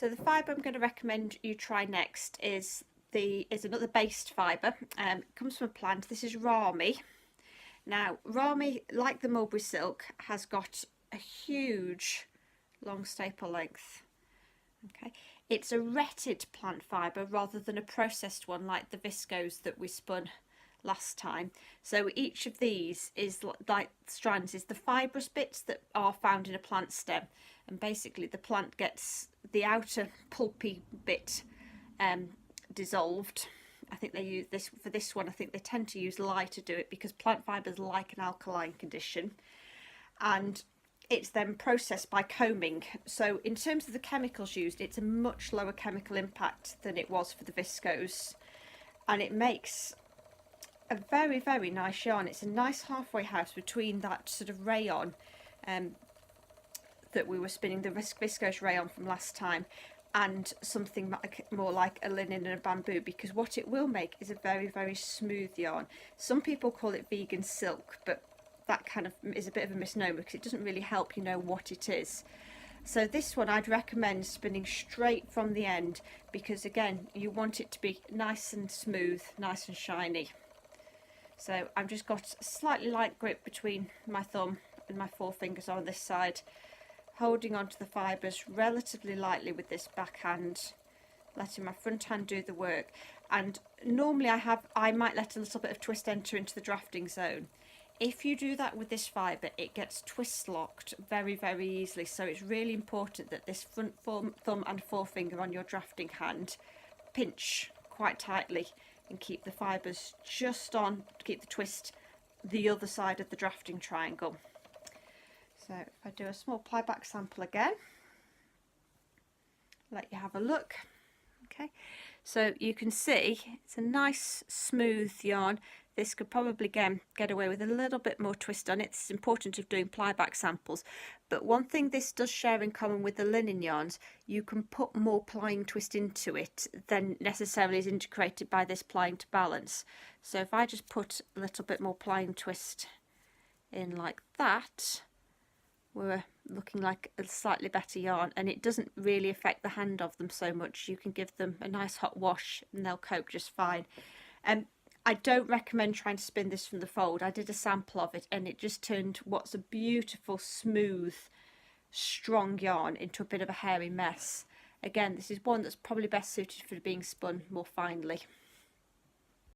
So the fibre I'm going to recommend you try next is another based fibre. It comes from a plant. This is Ramie. Now Ramie, like the mulberry silk, has got a huge long staple length. Okay, it's a retted plant fibre rather than a processed one like the viscose that we spun last time. So each of these is like strands is the fibrous bits that are found in a plant stem, and basically the plant gets the outer pulpy bit dissolved. I think they use this for this one. I think they tend to use lye to do it because plant fibres like an alkaline condition, and it's then processed by combing. So in terms of the chemicals used, it's a much lower chemical impact than it was for the viscose, and it makes a very, very nice yarn. It's a nice halfway house between that sort of rayon that we were spinning, the viscose rayon from last time, and something more like a linen and a bamboo, because what it will make is a very, very smooth yarn. Some people call it vegan silk, but that kind of is a bit of a misnomer because it doesn't really help you know what it is. So this one I'd recommend spinning straight from the end, because again you want it to be nice and smooth, nice and shiny. So I've just got a slightly light grip between my thumb and my forefingers on this side, holding onto the fibres relatively lightly with this backhand, letting my front hand do the work. And normally I might let a little bit of twist enter into the drafting zone. If you do that with this fibre, it gets twist locked very, very easily. So it's really important that this front thumb and forefinger on your drafting hand pinch quite tightly and keep the fibres just on to keep the twist the other side of the drafting triangle. So if I do a small ply back sample again, let you have a look. Okay, so you can see it's a nice smooth yarn. This could probably get away with a little bit more twist on it. It's important of doing ply back samples, but one thing this does share in common with the linen yarns, you can put more plying twist into it than necessarily is integrated by this plying to balance. So if I just put a little bit more plying twist in like that, we're looking like a slightly better yarn, and it doesn't really affect the hand of them so much. You can give them a nice hot wash and they'll cope just fine. I don't recommend trying to spin this from the fold. I did a sample of it and it just turned what's a beautiful, smooth, strong yarn into a bit of a hairy mess. Again, this is one that's probably best suited for being spun more finely.